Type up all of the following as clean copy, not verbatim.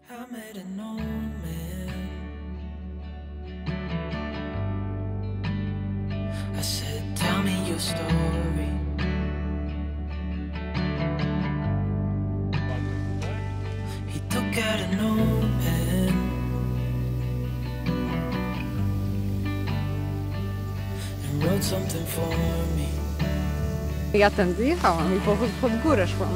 I met an old man. I said, tell me your story. He took out a notepad and wrote something for me. Ja tędy jechałam i pod górę szłam.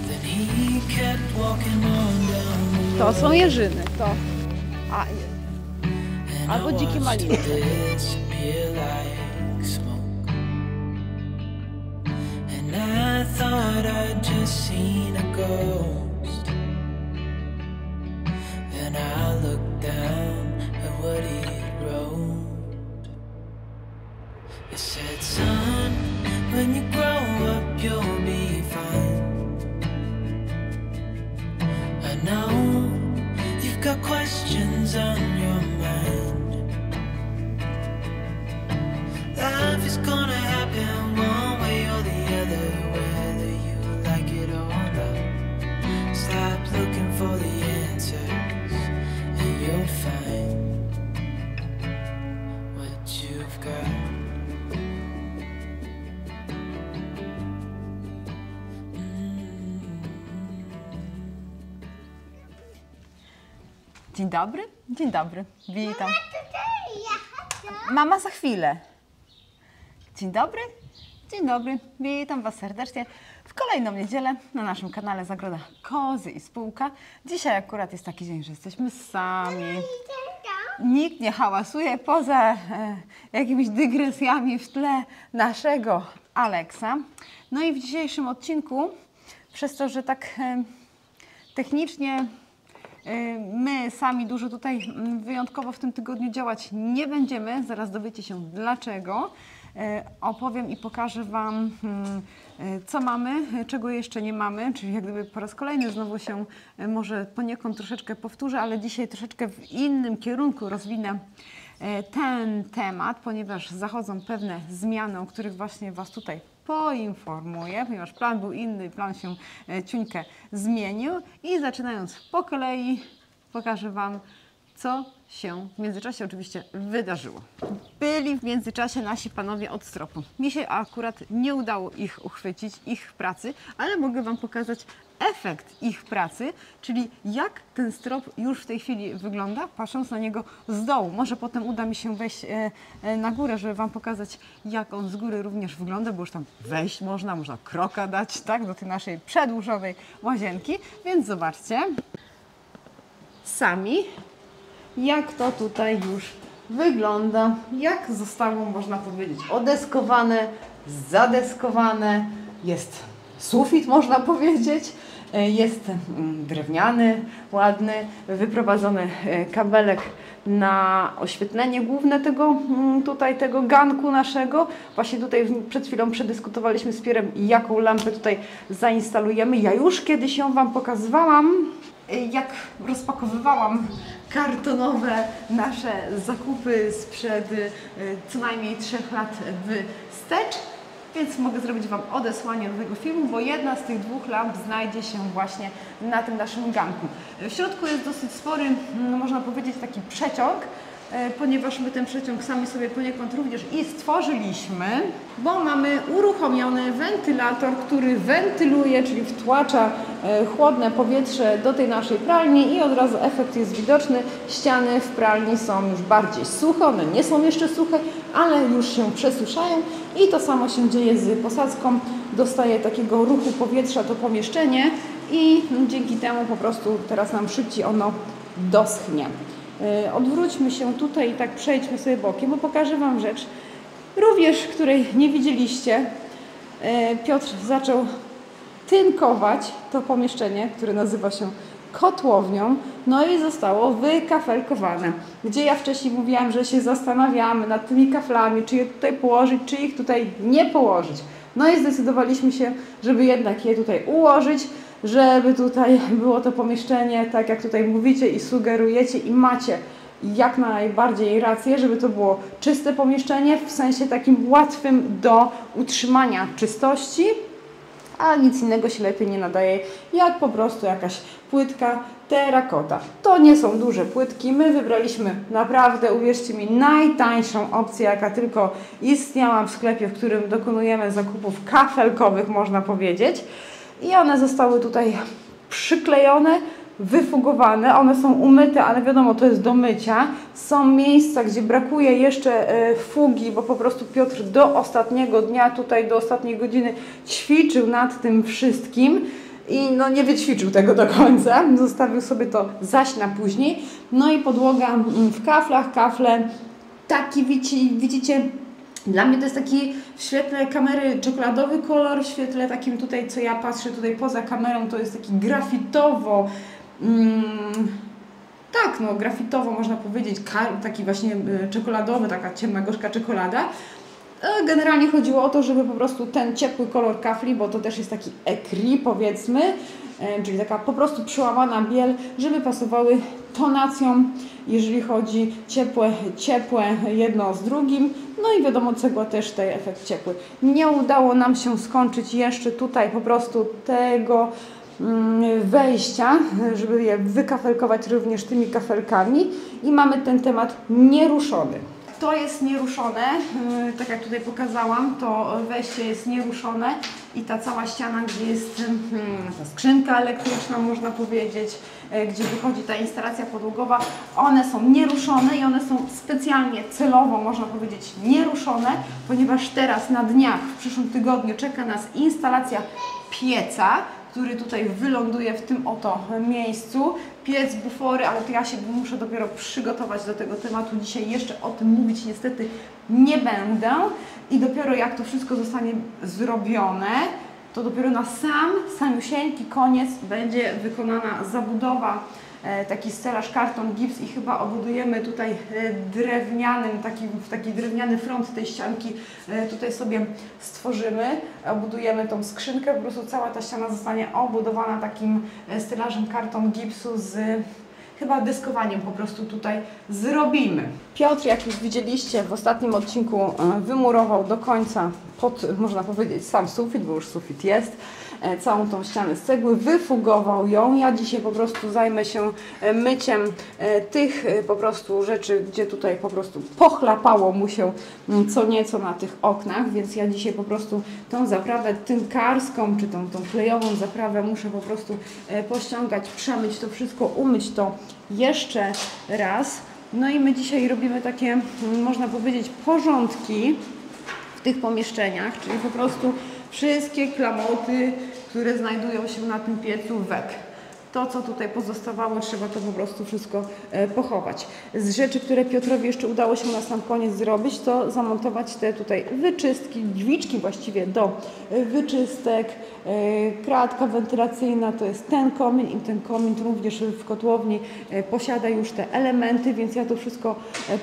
Then he kept walking on down the To są jeżyny, to. A, and albo I dzikie watched maliny. it disappear like smoke. And I thought I'd just seen a ghost. Then I looked down at what he wrote. It said, son, when you grow up you'll be fine. I know you've got questions on your mind. Life is gonna happen one way or the other, whether you like it or not. Stop looking for the answers and you'll find what you've got. Dzień dobry, dzień dobry. Witam. Mama za chwilę. Dzień dobry, witam Was serdecznie w kolejną niedzielę na naszym kanale Zagroda Kozy i Spółka. Dzisiaj akurat jest taki dzień, że jesteśmy sami. Nikt nie hałasuje poza jakimiś dygresjami w tle naszego Aleksa. No i w dzisiejszym odcinku, przez to, że tak technicznie my sami dużo tutaj wyjątkowo w tym tygodniu działać nie będziemy, zaraz dowiecie się dlaczego. Opowiem i pokażę Wam, co mamy, czego jeszcze nie mamy, czyli jak gdyby po raz kolejny znowu się może poniekąd troszeczkę powtórzę, ale dzisiaj troszeczkę w innym kierunku rozwinę ten temat, ponieważ zachodzą pewne zmiany, o których właśnie Was tutaj poinformuję, ponieważ plan był inny, plan się ciuńkę zmienił i zaczynając po kolei pokażę Wam, co się w międzyczasie oczywiście wydarzyło. Byli w międzyczasie nasi panowie od stropu. Mi się akurat nie udało ich uchwycić, ich pracy, ale mogę Wam pokazać efekt ich pracy, czyli jak ten strop już w tej chwili wygląda, patrząc na niego z dołu. Może potem uda mi się wejść na górę, żeby Wam pokazać, jak on z góry również wygląda, bo już tam wejść można kroka dać, tak, do tej naszej przedłużowej łazienki, więc zobaczcie sami, jak to tutaj już wygląda, jak zostało, można powiedzieć, odeskowane, zadeskowane, jest sufit, można powiedzieć, jest drewniany, ładny, wyprowadzony kabelek na oświetlenie główne tego ganku naszego. Właśnie tutaj przed chwilą przedyskutowaliśmy z Pierrem, jaką lampę tutaj zainstalujemy. Ja już kiedyś ją Wam pokazywałam, jak rozpakowywałam kartonowe nasze zakupy sprzed co najmniej 3 lat wstecz, więc mogę zrobić Wam odesłanie do tego filmu, bo jedna z tych 2 lamp znajdzie się właśnie na tym naszym ganku. W środku jest dosyć spory, można powiedzieć, taki przeciąg, ponieważ my ten przeciąg sami sobie poniekąd również i stworzyliśmy, bo mamy uruchomiony wentylator, który wentyluje, czyli wtłacza chłodne powietrze do tej naszej pralni i od razu efekt jest widoczny. Ściany w pralni są już bardziej suche, one nie są jeszcze suche, ale już się przesuszają i to samo się dzieje z posadzką. Dostaje takiego ruchu powietrza to pomieszczenie i dzięki temu po prostu teraz nam szybciej ono doschnie. Odwróćmy się tutaj i tak przejdźmy sobie bokiem, bo pokażę Wam rzecz, również której nie widzieliście. Piotr zaczął tynkować to pomieszczenie, które nazywa się kotłownią, no i zostało wykafelkowane. Gdzie ja wcześniej mówiłam, że się zastanawiamy nad tymi kaflami, czy je tutaj położyć, czy ich tutaj nie położyć. No i zdecydowaliśmy się, żeby jednak je tutaj ułożyć, żeby tutaj było to pomieszczenie, tak jak tutaj mówicie i sugerujecie i macie jak najbardziej rację, żeby to było czyste pomieszczenie, w sensie takim łatwym do utrzymania czystości, a nic innego się lepiej nie nadaje, jak po prostu jakaś płytka terakota. To nie są duże płytki, my wybraliśmy naprawdę, uwierzcie mi, najtańszą opcję, jaka tylko istniała w sklepie, w którym dokonujemy zakupów kafelkowych, można powiedzieć. I one zostały tutaj przyklejone, wyfugowane, one są umyte, ale wiadomo, to jest do mycia. Są miejsca, gdzie brakuje jeszcze fugi, bo po prostu Piotr do ostatniego dnia, tutaj do ostatniej godziny ćwiczył nad tym wszystkim i no nie wyćwiczył tego do końca, zostawił sobie to zaś na później. No i podłoga w kaflach, kafle, taki widzicie, dla mnie to jest taki w świetle kamery czekoladowy kolor, w świetle takim tutaj, co ja patrzę tutaj poza kamerą, to jest taki grafitowo, tak, no grafitowo można powiedzieć, taki właśnie czekoladowy, taka ciemna, gorzka czekolada. Generalnie chodziło o to, żeby po prostu ten ciepły kolor kafli, bo to też jest taki écrit powiedzmy, czyli taka po przełamana biel, żeby pasowały tonacją, jeżeli chodzi ciepłe jedno z drugim. No i wiadomo, cegła też daje efekt ciepły. Nie udało nam się skończyć jeszcze tutaj po prostu tego wejścia, żeby je wykafelkować również tymi kafelkami i mamy ten temat nieruszony. To jest nieruszone, tak jak tutaj pokazałam, to wejście jest nieruszone i ta cała ściana, gdzie jest ta skrzynka elektryczna, można powiedzieć, gdzie wychodzi ta instalacja podłogowa, one są nieruszone i one są specjalnie celowo, można powiedzieć, nieruszone, ponieważ teraz na dniach, w przyszłym tygodniu czeka nas instalacja pieca, który tutaj wyląduje w tym oto miejscu. Piec, bufory, ale to ja się muszę dopiero przygotować do tego tematu. Dzisiaj jeszcze o tym mówić niestety nie będę. I dopiero jak to wszystko zostanie zrobione, to dopiero na samiusieńki koniec będzie wykonana zabudowa, taki stelaż, karton, gips i chyba obudujemy tutaj taki drewniany front tej ścianki tutaj sobie stworzymy, obudujemy tą skrzynkę, po prostu cała ta ściana zostanie obudowana takim stelażem, karton, gipsu z chyba deskowaniem po prostu tutaj zrobimy. Piotr, jak już widzieliście w ostatnim odcinku, wymurował do końca można powiedzieć, sam sufit, bo już sufit jest, całą tą ścianę z cegły, wyfugował ją. Ja dzisiaj po prostu zajmę się myciem tych po prostu rzeczy, gdzie tutaj po prostu pochlapało mu się co nieco na tych oknach, więc ja dzisiaj po prostu tą zaprawę tynkarską, czy tą klejową zaprawę muszę po prostu pościągać, przemyć to wszystko, umyć to jeszcze raz. No i my dzisiaj robimy takie, można powiedzieć, porządki w tych pomieszczeniach, czyli po prostu wszystkie klamoty, które znajdują się na tym piecu weg. To, co tutaj pozostawało, trzeba to po prostu wszystko pochować. Z rzeczy, które Piotrowi jeszcze udało się na sam koniec zrobić, to zamontować te tutaj wyczystki, drzwiczki właściwie do wyczystek, kratka wentylacyjna, to jest ten komin i ten komin również w kotłowni posiada już te elementy, więc ja to wszystko,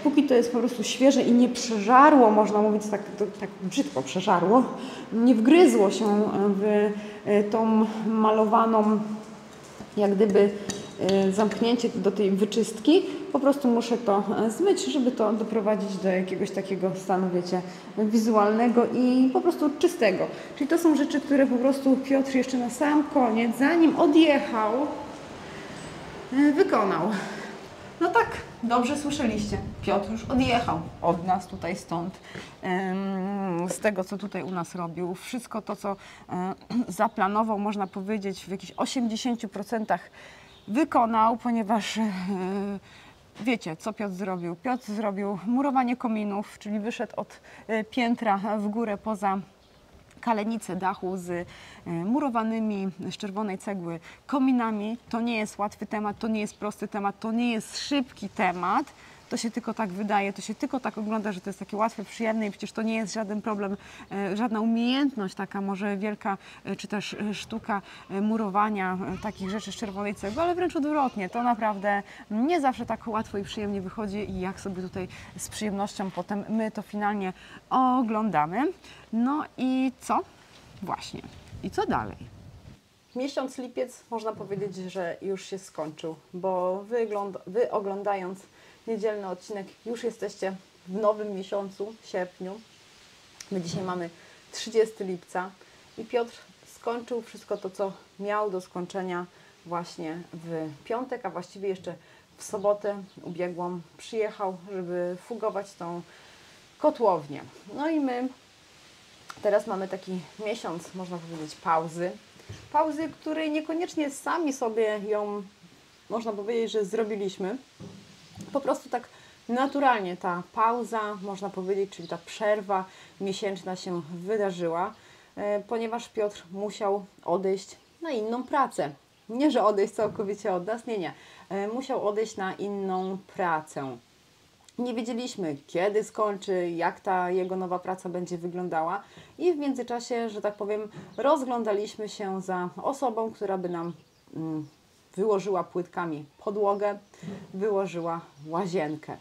póki to jest po prostu świeże i nie przeżarło, można mówić tak brzydko przeżarło, nie wgryzło się w tą malowaną jak gdyby zamknięcie do tej wyczystki, po prostu muszę to zmyć, żeby to doprowadzić do jakiegoś takiego stanu, wiecie, wizualnego i po prostu czystego. Czyli to są rzeczy, które po prostu Piotr jeszcze na sam koniec, zanim odjechał, wykonał. No tak, dobrze słyszeliście. Piotr już odjechał od nas tutaj stąd, z tego, co tutaj u nas robił. Wszystko to, co zaplanował, można powiedzieć, w jakichś 80% wykonał, ponieważ wiecie, co Piotr zrobił? Piotr zrobił murowanie kominów, czyli wyszedł od piętra w górę poza kalenicę dachu z murowanymi z czerwonej cegły kominami. To nie jest łatwy temat, to nie jest prosty temat, to nie jest szybki temat. To się tylko tak wydaje, to się tylko tak ogląda, że to jest takie łatwe, przyjemne i przecież to nie jest żaden problem, żadna umiejętność taka może wielka, czy też sztuka murowania takich rzeczy z czerwonej cegły, ale wręcz odwrotnie. To naprawdę nie zawsze tak łatwo i przyjemnie wychodzi i jak sobie tutaj z przyjemnością potem my to finalnie oglądamy. No i co? Właśnie. I co dalej? Miesiąc lipiec można powiedzieć, że już się skończył, bo wy oglądając niedzielny odcinek już jesteście w nowym miesiącu, sierpniu. My dzisiaj mamy 30 lipca i Piotr skończył wszystko to, co miał do skończenia właśnie w piątek, a właściwie jeszcze w sobotę ubiegłą przyjechał, żeby fugować tą kotłownię. No i my teraz mamy taki miesiąc, można powiedzieć, pauzy, której niekoniecznie sami sobie ją, można powiedzieć, że zrobiliśmy. Po prostu tak naturalnie ta pauza, można powiedzieć, czyli ta przerwa miesięczna się wydarzyła, ponieważ Piotr musiał odejść na inną pracę. Nie, że odejść całkowicie od nas, nie. Musiał odejść na inną pracę. Nie wiedzieliśmy, kiedy skończy, jak ta jego nowa praca będzie wyglądała i w międzyczasie, że tak powiem, rozglądaliśmy się za osobą, która by nam wyłożyła płytkami podłogę, wyłożyła łazienkę.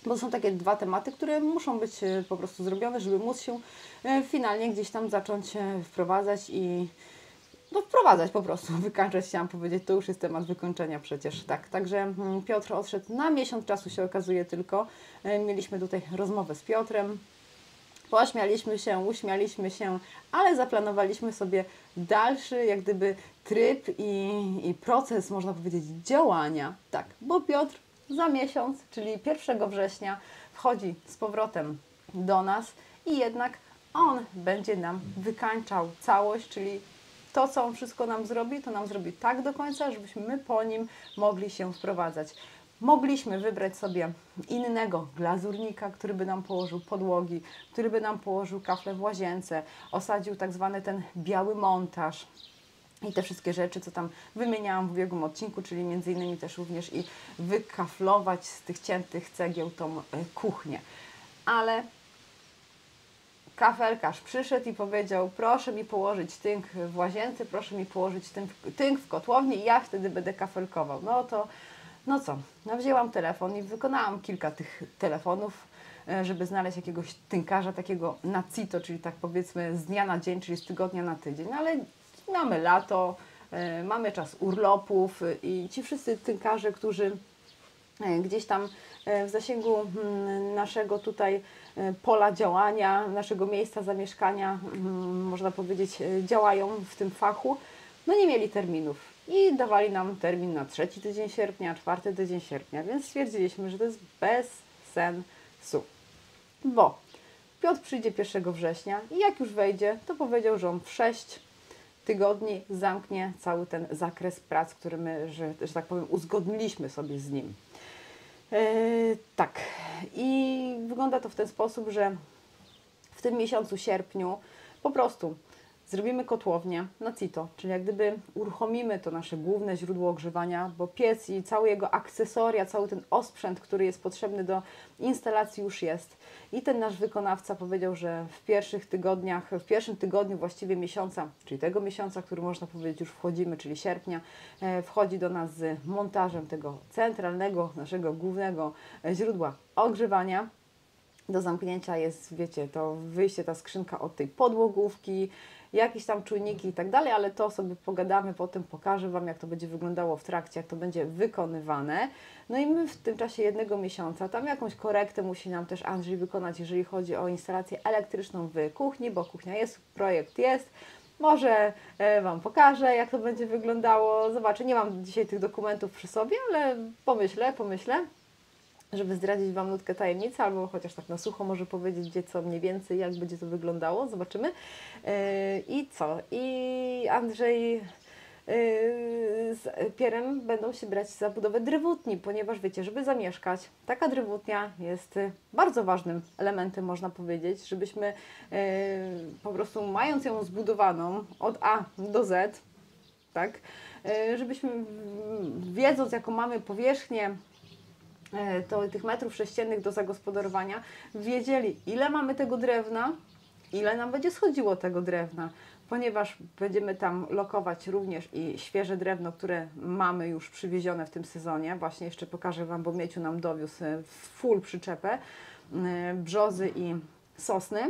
Bo to są takie dwa tematy, które muszą być po prostu zrobione, żeby móc się finalnie gdzieś tam zacząć wprowadzać i wprowadzać po prostu, wykańczać, chciałam powiedzieć, to już jest temat wykończenia przecież, tak. Także Piotr odszedł na miesiąc czasu, się okazuje tylko. Mieliśmy tutaj rozmowę z Piotrem, pośmialiśmy się, uśmialiśmy się, ale zaplanowaliśmy sobie dalszy jak gdyby tryb i proces, można powiedzieć, działania, tak, bo Piotr za miesiąc, czyli 1 września wchodzi z powrotem do nas i jednak on będzie nam wykańczał całość, czyli to, co on wszystko nam zrobi, to nam zrobi tak do końca, żebyśmy my po nim mogli się wprowadzać. Mogliśmy wybrać sobie innego glazurnika, który by nam położył podłogi, który by nam położył kafle w łazience, osadził tak zwany ten biały montaż i te wszystkie rzeczy, co tam wymieniałam w ubiegłym odcinku, czyli między innymi też również i wykaflować z tych ciętych cegieł tą kuchnię. Ale kafelkarz przyszedł i powiedział, proszę mi położyć tynk w łazience, proszę mi położyć tynk w kotłowni i ja wtedy będę kafelkował. No co, wzięłam telefon i wykonałam kilka tych telefonów, żeby znaleźć jakiegoś tynkarza takiego na CITO, czyli tak powiedzmy z dnia na dzień, czyli z tygodnia na tydzień. No ale mamy lato, mamy czas urlopów i ci wszyscy tynkarze, którzy gdzieś tam w zasięgu naszego tutaj pola działania, naszego miejsca zamieszkania, można powiedzieć, działają w tym fachu, no nie mieli terminów i dawali nam termin na 3 tydzień sierpnia, 4 tydzień sierpnia, więc stwierdziliśmy, że to jest bez sensu, bo Piotr przyjdzie 1 września i jak już wejdzie, to powiedział, że on w 6 tygodni zamknie cały ten zakres prac, który my, że tak powiem, uzgodniliśmy sobie z nim. Tak. I wygląda to w ten sposób, że w tym miesiącu sierpniu po prostu zrobimy kotłownię na CITO, czyli jak gdyby uruchomimy to nasze główne źródło ogrzewania, bo piec i całe jego akcesoria, cały ten osprzęt, który jest potrzebny do instalacji już jest. I ten nasz wykonawca powiedział, że w pierwszych tygodniach, w pierwszym tygodniu właściwie miesiąca, czyli tego miesiąca, który można powiedzieć już wchodzimy, czyli sierpnia, wchodzi do nas z montażem tego centralnego, naszego głównego źródła ogrzewania. Do zamknięcia jest, wiecie, to wyjście, ta skrzynka od tej podłogówki, jakieś tam czujniki i tak dalej, ale to sobie pogadamy, potem pokażę Wam, jak to będzie wyglądało w trakcie, jak to będzie wykonywane. No i my w tym czasie 1 miesiąca, tam jakąś korektę musi nam też Andrzej wykonać, jeżeli chodzi o instalację elektryczną w kuchni, bo kuchnia jest, projekt jest. Może Wam pokażę, jak to będzie wyglądało. Zobaczę, nie mam dzisiaj tych dokumentów przy sobie, ale pomyślę, żeby zdradzić Wam nutkę tajemnicy, albo chociaż tak na sucho może powiedzieć, gdzie co mniej więcej, jak będzie to wyglądało, zobaczymy. I co? I Andrzej z Pierem będą się brać za budowę drewutni, ponieważ wiecie, żeby zamieszkać, taka drewutnia jest bardzo ważnym elementem, można powiedzieć, żebyśmy po prostu mając ją zbudowaną od A do Z, tak, żebyśmy wiedząc, jaką mamy powierzchnię tych metrów sześciennych do zagospodarowania, wiedzieli, ile mamy tego drewna, ile nam będzie schodziło tego drewna, ponieważ będziemy tam lokować również i świeże drewno, które mamy już przywiezione w tym sezonie. Właśnie jeszcze pokażę Wam, bo Mieciu nam dowiózł full przyczepę, brzozy i sosny.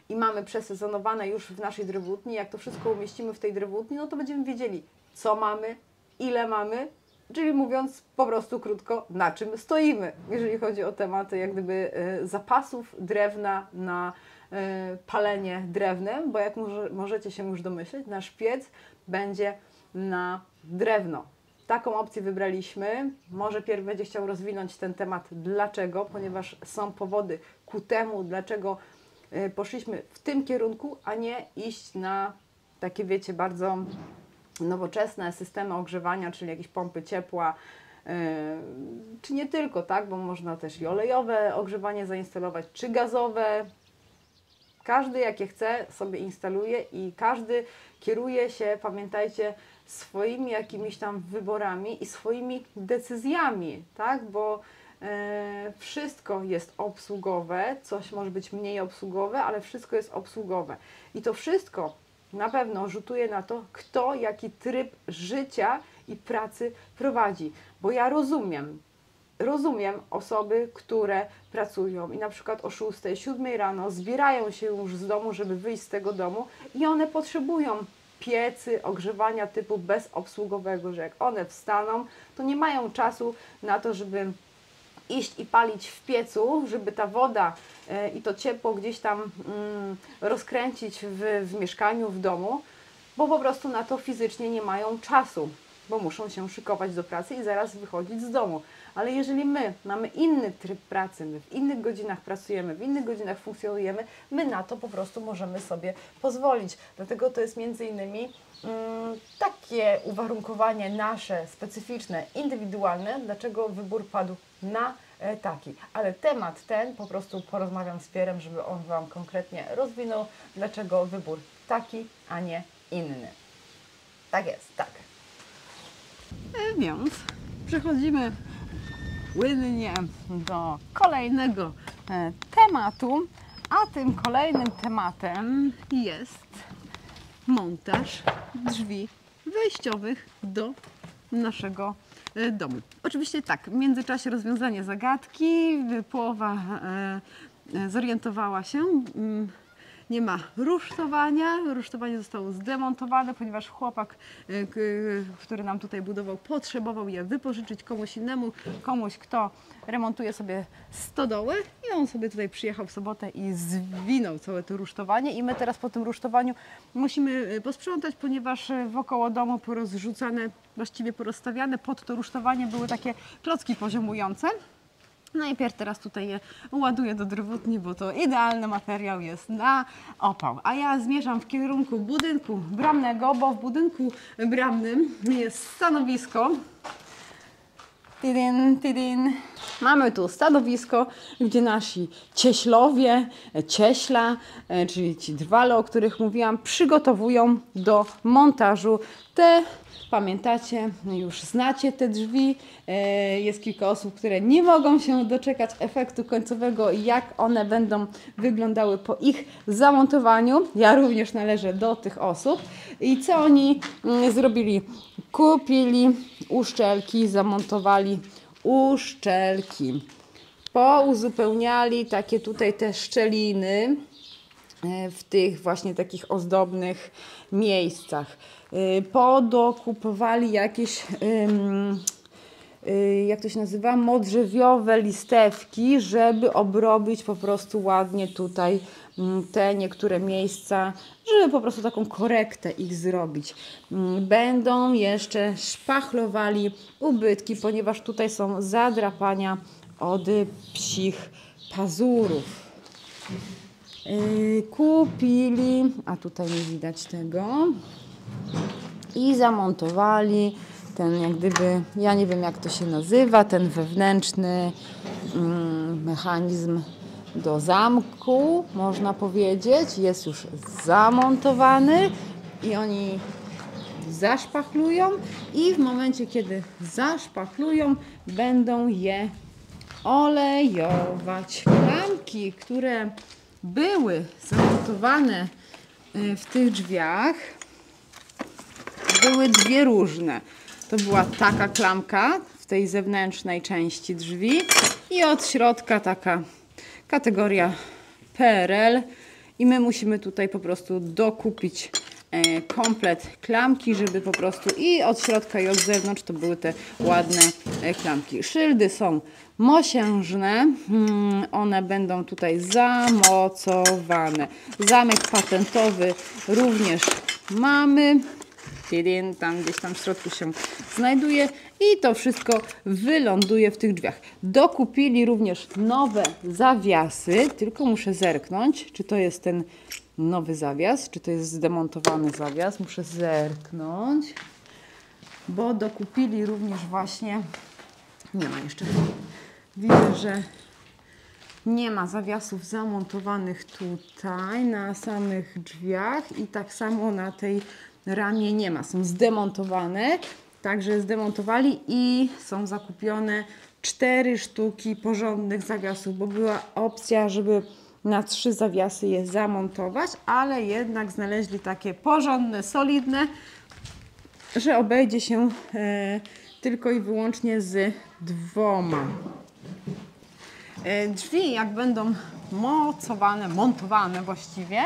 I mamy przesezonowane już w naszej drewutni. Jak to wszystko umieścimy w tej drewutni, no to będziemy wiedzieli, co mamy, ile mamy, czyli mówiąc po prostu krótko, na czym stoimy, jeżeli chodzi o tematy jak gdyby zapasów drewna na palenie drewnem, bo jak możecie się już domyśleć, nasz piec będzie na drewno. Taką opcję wybraliśmy. Może pierw będzie chciał rozwinąć ten temat. Dlaczego? Ponieważ są powody ku temu, dlaczego poszliśmy w tym kierunku, a nie iść na takie, wiecie, bardzo nowoczesne systemy ogrzewania, czyli jakieś pompy ciepła, czy nie tylko, tak, bo można też i olejowe ogrzewanie zainstalować, czy gazowe. Każdy jakie chce sobie instaluje i każdy kieruje się, pamiętajcie, swoimi jakimiś tam wyborami i swoimi decyzjami, tak, bo wszystko jest obsługowe, coś może być mniej obsługowe, ale wszystko jest obsługowe i to wszystko na pewno rzutuje na to, kto jaki tryb życia i pracy prowadzi, bo ja rozumiem osoby, które pracują i na przykład o 6, 7 rano zbierają się już z domu, żeby wyjść z tego domu i one potrzebują piecy, ogrzewania typu bezobsługowego, że jak one wstaną, to nie mają czasu na to, żeby iść i palić w piecu, żeby ta woda i to ciepło gdzieś tam rozkręcić w mieszkaniu, w domu, bo po prostu na to fizycznie nie mają czasu, bo muszą się szykować do pracy i zaraz wychodzić z domu. Ale jeżeli my mamy inny tryb pracy, my w innych godzinach pracujemy, w innych godzinach funkcjonujemy, my na to po prostu możemy sobie pozwolić. Dlatego to jest między innymi takie uwarunkowanie nasze, specyficzne, indywidualne, dlaczego wybór padł na taki. Ale temat ten po prostu porozmawiam z Pierrem, żeby on Wam konkretnie rozwinął, dlaczego wybór taki, a nie inny. Tak jest, tak. Więc przechodzimy płynnie do kolejnego tematu, a tym kolejnym tematem jest montaż drzwi wejściowych do naszego domu. Oczywiście tak, w międzyczasie rozwiązanie zagadki, połowa zorientowała się, nie ma rusztowania, rusztowanie zostało zdemontowane, ponieważ chłopak, który nam tutaj budował, potrzebował je wypożyczyć komuś innemu, komuś, kto remontuje sobie stodołę i on sobie tutaj przyjechał w sobotę i zwinął całe to rusztowanie i my teraz po tym rusztowaniu musimy posprzątać, ponieważ wokoło domu porozrzucane, właściwie porozstawiane pod to rusztowanie były takie klocki poziomujące. Najpierw teraz tutaj je ładuję do drewutni, bo to idealny materiał jest na opał. A ja zmierzam w kierunku budynku bramnego, bo w budynku bramnym jest stanowisko. Tidin, tidin. Mamy tu stanowisko, gdzie nasi cieślowie, cieśla, czyli ci drwale, o których mówiłam, przygotowują do montażu te. Pamiętacie, już znacie te drzwi, jest kilka osób, które nie mogą się doczekać efektu końcowego, jak one będą wyglądały po ich zamontowaniu. Ja również należę do tych osób. I co oni zrobili? Kupili uszczelki, zamontowali uszczelki. Pouzupełniali takie tutaj te szczeliny w tych właśnie takich ozdobnych miejscach. Podokupowali jakieś, jak to się nazywa, modrzewiowe listewki, żeby obrobić po prostu ładnie tutaj te niektóre miejsca, żeby po prostu taką korektę ich zrobić. Będą jeszcze szpachlowali ubytki, ponieważ tutaj są zadrapania od psich pazurów. Kupili, a tutaj nie widać tego, i zamontowali ten, jak gdyby, ja nie wiem jak to się nazywa, ten wewnętrzny mechanizm do zamku, można powiedzieć, jest już zamontowany i oni zaszpachlują i w momencie, kiedy zaszpachlują, będą je olejować. Klamki, które były zamontowane w tych drzwiach, były dwie różne. To była taka klamka w tej zewnętrznej części drzwi i od środka taka kategoria PRL i my musimy tutaj po prostu dokupić komplet klamki, żeby po prostu i od środka i od zewnątrz to były te ładne klamki. Szyldy są mosiężne, one będą tutaj zamocowane. Zamek patentowy również mamy. Tam gdzieś tam w środku się znajduje i to wszystko wyląduje w tych drzwiach. Dokupili również nowe zawiasy, tylko muszę zerknąć, czy to jest ten nowy zawias, czy to jest zdemontowany zawias. Muszę zerknąć, bo dokupili również właśnie, nie ma jeszcze, widzę, że nie ma zawiasów zamontowanych tutaj na samych drzwiach i tak samo na tej ramie nie ma, są zdemontowane, także zdemontowali i są zakupione 4 sztuki porządnych zawiasów, bo była opcja, żeby na 3 zawiasy je zamontować, ale jednak znaleźli takie porządne, solidne, że obejdzie się tylko i wyłącznie z 2. Drzwi jak będą montowane właściwie,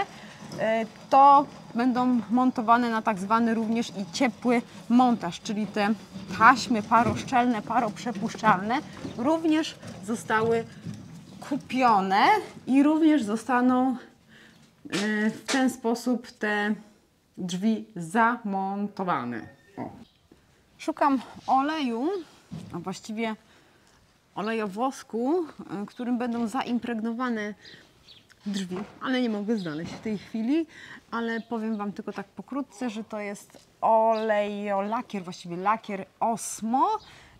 to będą montowane na tak zwany również i ciepły montaż, czyli te taśmy paroszczelne, paroprzepuszczalne również zostały kupione i również zostaną w ten sposób te drzwi zamontowane. O. Szukam oleju, a właściwie olejowosku, którym będą zaimpregnowane drzwi, ale nie mogę znaleźć w tej chwili, ale powiem Wam tylko tak pokrótce, że to jest olejolakier, właściwie lakier Osmo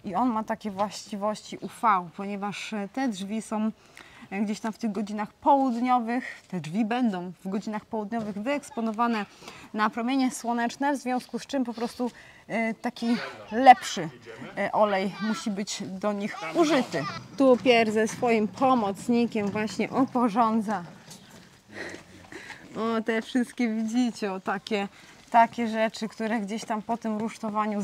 i on ma takie właściwości UV, ponieważ te drzwi są gdzieś tam w tych godzinach południowych, te drzwi będą w godzinach południowych wyeksponowane na promienie słoneczne, w związku z czym po prostu taki lepszy olej musi być do nich użyty. Tu Pier ze swoim pomocnikiem właśnie oporządza. O, te wszystkie widzicie, o takie rzeczy, które gdzieś tam po tym rusztowaniu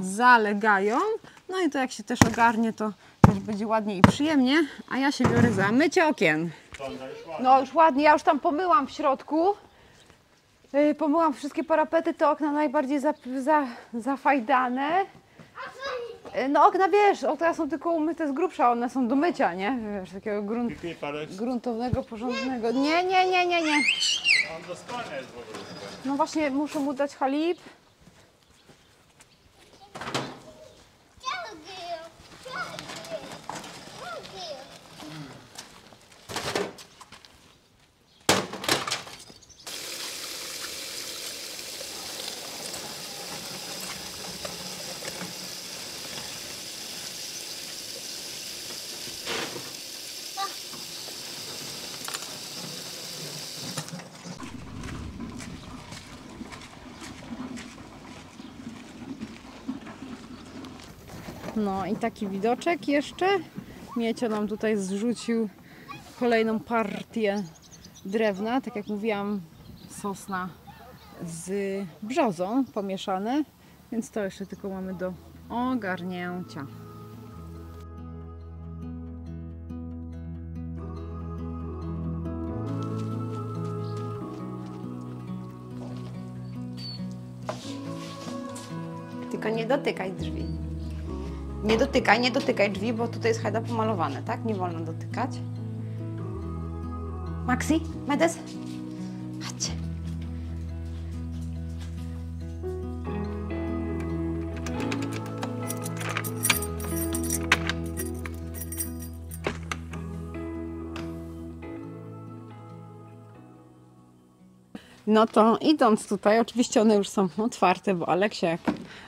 zalegają. No i to jak się też ogarnie, to też będzie ładnie i przyjemnie. A ja się biorę za mycie okien. No już ładnie, ja już tam pomyłam w środku. Pomyłam wszystkie parapety, te okna najbardziej zafajdane. No okna, wiesz, okna są tylko umyte z grubsza, one są do mycia, nie? Wiesz, takiego gruntownego, porządnego. Nie. On do spania jest w ogóle. No właśnie, muszę mu dać halib. No i taki widoczek jeszcze. Miecio nam tutaj zrzucił kolejną partię drewna. Tak jak mówiłam, sosna z brzozą pomieszane. Więc to jeszcze tylko mamy do ogarnięcia. Tylko nie dotykaj drzwi. Nie dotykaj drzwi, bo tutaj jest hajda pomalowane, tak? Nie wolno dotykać. Maxi, Medes? Chodźcie. No to idąc tutaj, oczywiście one już są otwarte, bo Aleksia jak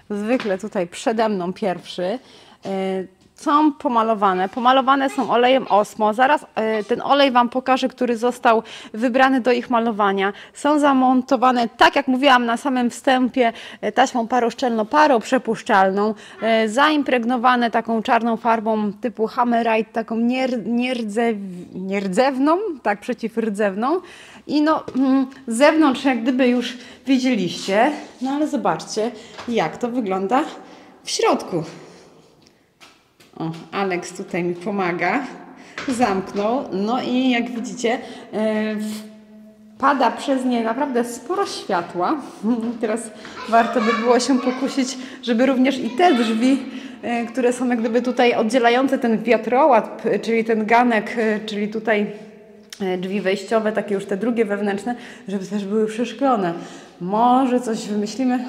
zwykle tutaj przede mną pierwszy. Są pomalowane. Pomalowane są olejem Osmo. Zaraz ten olej Wam pokażę, który został wybrany do ich malowania. Są zamontowane, tak jak mówiłam na samym wstępie, taśmą paroszczelno-paroprzepuszczalną, zaimpregnowane taką czarną farbą typu Hammerite, taką nierdzewną, tak przeciwrdzewną. I no, z zewnątrz jak gdyby już widzieliście, no ale zobaczcie, jak to wygląda w środku. O, Aleks tutaj mi pomaga, zamknął, no i jak widzicie, pada przez nie naprawdę sporo światła. Teraz warto by było się pokusić, żeby również i te drzwi, które są jak gdyby tutaj oddzielające ten wiatrołap, czyli ten ganek, czyli tutaj drzwi wejściowe, takie już te drugie wewnętrzne, żeby też były przeszklone. Może coś wymyślimy,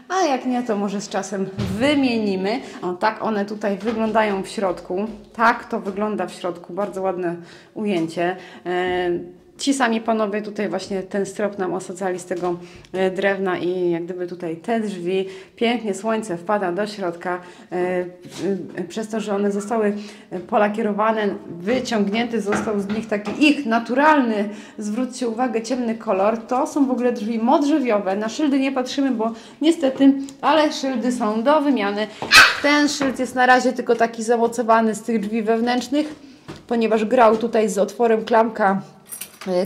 a jak nie, to może z czasem wymienimy. O, tak one tutaj wyglądają w środku. Tak to wygląda w środku. Bardzo ładne ujęcie. Ci sami panowie tutaj właśnie ten strop nam osadzali z tego drewna i jak gdyby tutaj te drzwi, pięknie słońce wpada do środka, przez to, że one zostały polakierowane, wyciągnięty został z nich taki ich naturalny, zwróćcie uwagę, ciemny kolor. To są w ogóle drzwi modrzewiowe, na szyldy nie patrzymy, bo niestety, ale szyldy są do wymiany. Ten szyld jest na razie tylko taki zamocowany z tych drzwi wewnętrznych, ponieważ grał tutaj z otworem klamka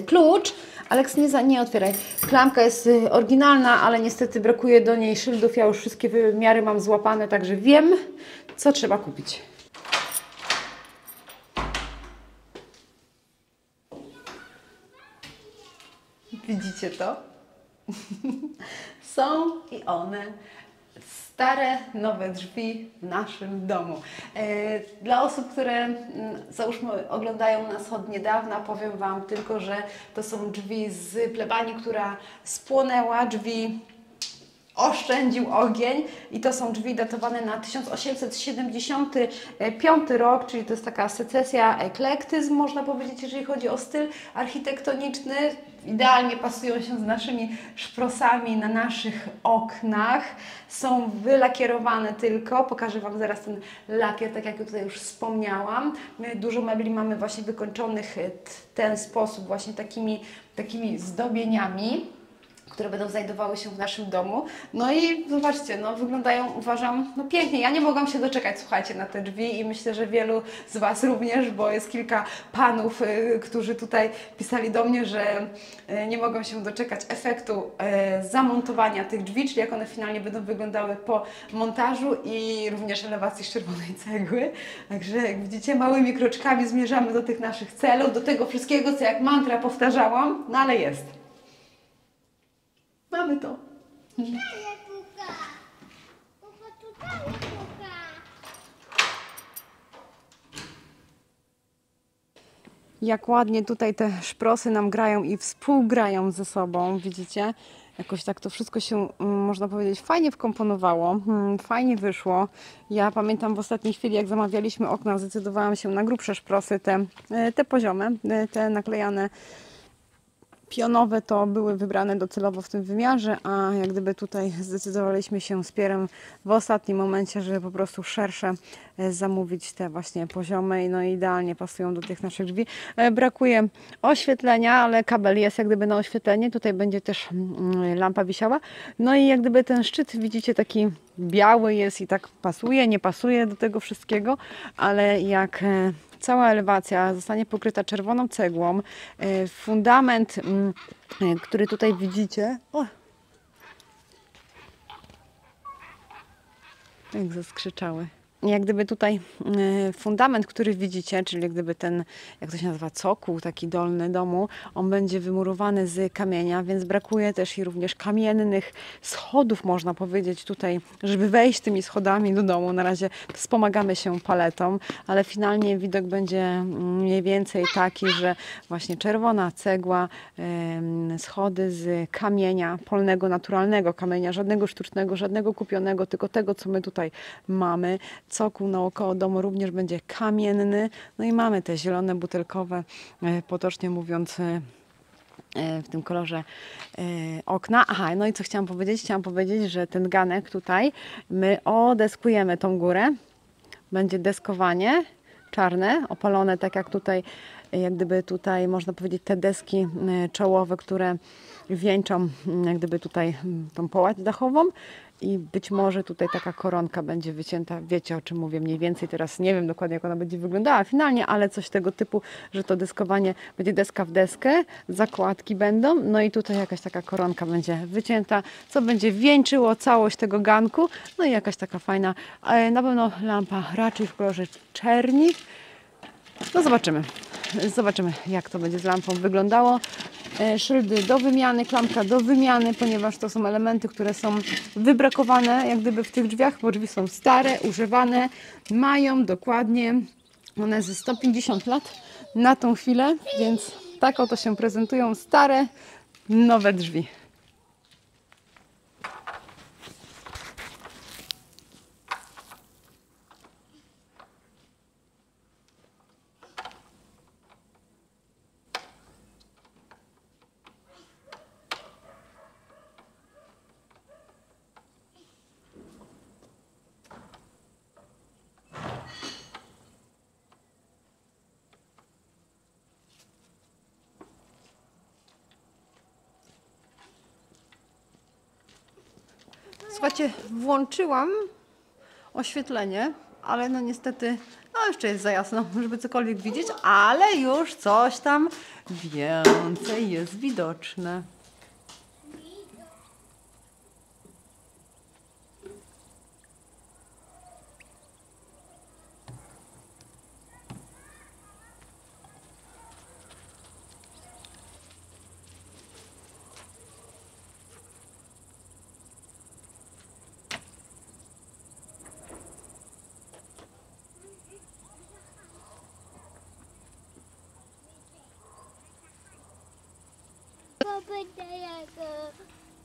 klucz. Aleks, nie otwieraj. Klamka jest oryginalna, ale niestety brakuje do niej szyldów. Ja już wszystkie wymiary mam złapane, także wiem, co trzeba kupić. Widzicie to? Są i one. Stare, nowe drzwi w naszym domu. Dla osób, które załóżmy oglądają nas od niedawna, powiem Wam tylko, że to są drzwi z plebanii, która spłonęła, drzwi oszczędził ogień i to są drzwi datowane na 1875 rok, czyli to jest taka secesja, eklektyzm, można powiedzieć, jeżeli chodzi o styl architektoniczny. Idealnie pasują się z naszymi szprosami na naszych oknach. Są wylakierowane tylko. Pokażę Wam zaraz ten lakier, tak jak tutaj już wspomniałam. My dużo mebli mamy właśnie wykończonych w ten sposób, właśnie takimi zdobieniami, które będą znajdowały się w naszym domu. No i zobaczcie, no wyglądają, uważam, no pięknie. Ja nie mogłam się doczekać, słuchajcie, na te drzwi i myślę, że wielu z Was również, bo jest kilka panów, którzy tutaj pisali do mnie, że nie mogą się doczekać efektu zamontowania tych drzwi, czyli jak one finalnie będą wyglądały po montażu i również elewacji z czerwonej cegły. Także jak widzicie, małymi kroczkami zmierzamy do tych naszych celów, do tego wszystkiego, co jak mantra powtarzałam, no ale jest. Mamy to. Jak ładnie tutaj te szprosy nam grają i współgrają ze sobą, widzicie? Jakoś tak to wszystko się, można powiedzieć, fajnie wkomponowało, fajnie wyszło. Ja pamiętam w ostatniej chwili, jak zamawialiśmy okna, zdecydowałam się na grubsze szprosy, te poziome, te naklejane pionowe to były wybrane docelowo w tym wymiarze, a jak gdyby tutaj zdecydowaliśmy się z Pierrem w ostatnim momencie, żeby po prostu szersze zamówić te właśnie poziome i no idealnie pasują do tych naszych drzwi. Brakuje oświetlenia, ale kabel jest jak gdyby na oświetlenie. Tutaj będzie też lampa wisiała. No i jak gdyby ten szczyt, widzicie, taki biały jest i tak pasuje, nie pasuje do tego wszystkiego, ale jak cała elewacja zostanie pokryta czerwoną cegłą, fundament, który tutaj widzicie, jak zaskrzyczały. Jak gdyby tutaj fundament, który widzicie, czyli jak gdyby ten, jak to się nazywa, cokół taki dolny domu, on będzie wymurowany z kamienia, więc brakuje też i również kamiennych schodów, można powiedzieć tutaj, żeby wejść tymi schodami do domu. Na razie wspomagamy się paletą, ale finalnie widok będzie mniej więcej taki, że właśnie czerwona cegła, schody z kamienia, polnego, naturalnego kamienia, żadnego sztucznego, żadnego kupionego, tylko tego, co my tutaj mamy. Cokół naokoło domu również będzie kamienny. No i mamy te zielone, butelkowe, potocznie mówiąc, w tym kolorze okna. Aha, no i co chciałam powiedzieć? Chciałam powiedzieć, że ten ganek tutaj, my odeskujemy tą górę. Będzie deskowanie czarne, opalone, tak jak tutaj, jak gdyby tutaj, można powiedzieć, te deski czołowe, które wieńczą jak gdyby tutaj tą połać dachową. I być może tutaj taka koronka będzie wycięta, wiecie, o czym mówię mniej więcej, teraz nie wiem dokładnie, jak ona będzie wyglądała finalnie, ale coś tego typu, że to deskowanie będzie deska w deskę, zakładki będą, no i tutaj jakaś taka koronka będzie wycięta, co będzie wieńczyło całość tego ganku, no i jakaś taka fajna, na pewno lampa raczej w kolorze czerni, no zobaczymy. zobaczymy, jak to będzie z lampą wyglądało. Szyldy do wymiany, klamka do wymiany, ponieważ to są elementy, które są wybrakowane jak gdyby w tych drzwiach, bo drzwi są stare, używane, mają dokładnie one ze 150 lat na tą chwilę, więc tak oto się prezentują stare, nowe drzwi. Słuchajcie, włączyłam oświetlenie, ale no niestety, no jeszcze jest za jasno, żeby cokolwiek widzieć, ale już coś tam więcej jest widoczne.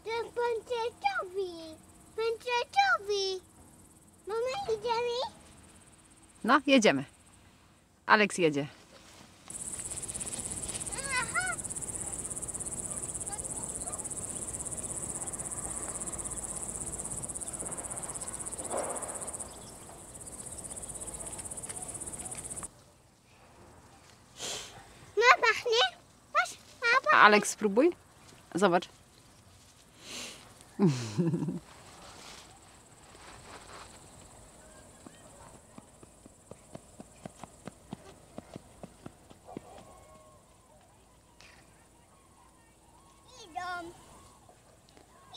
Ten Pęczetowi. Mama, idziemy? No, jedziemy. Aleks jedzie. Aha. No, pachnie? Patrz, A Aleks, spróbuj. Zobacz. idą.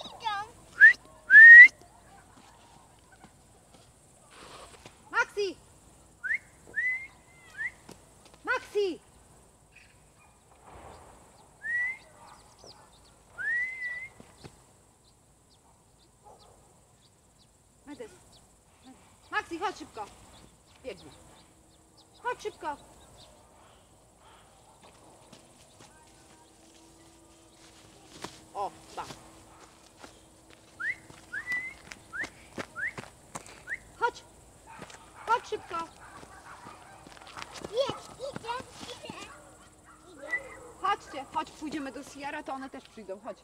Idą. Maxi! Maxi! Maxi, chodź szybko. Biegnij. Chodź szybko. O, tak. Chodź. Chodź szybko. Idę. Chodźcie, chodź, pójdziemy do Sierra, to one też przyjdą. Chodź.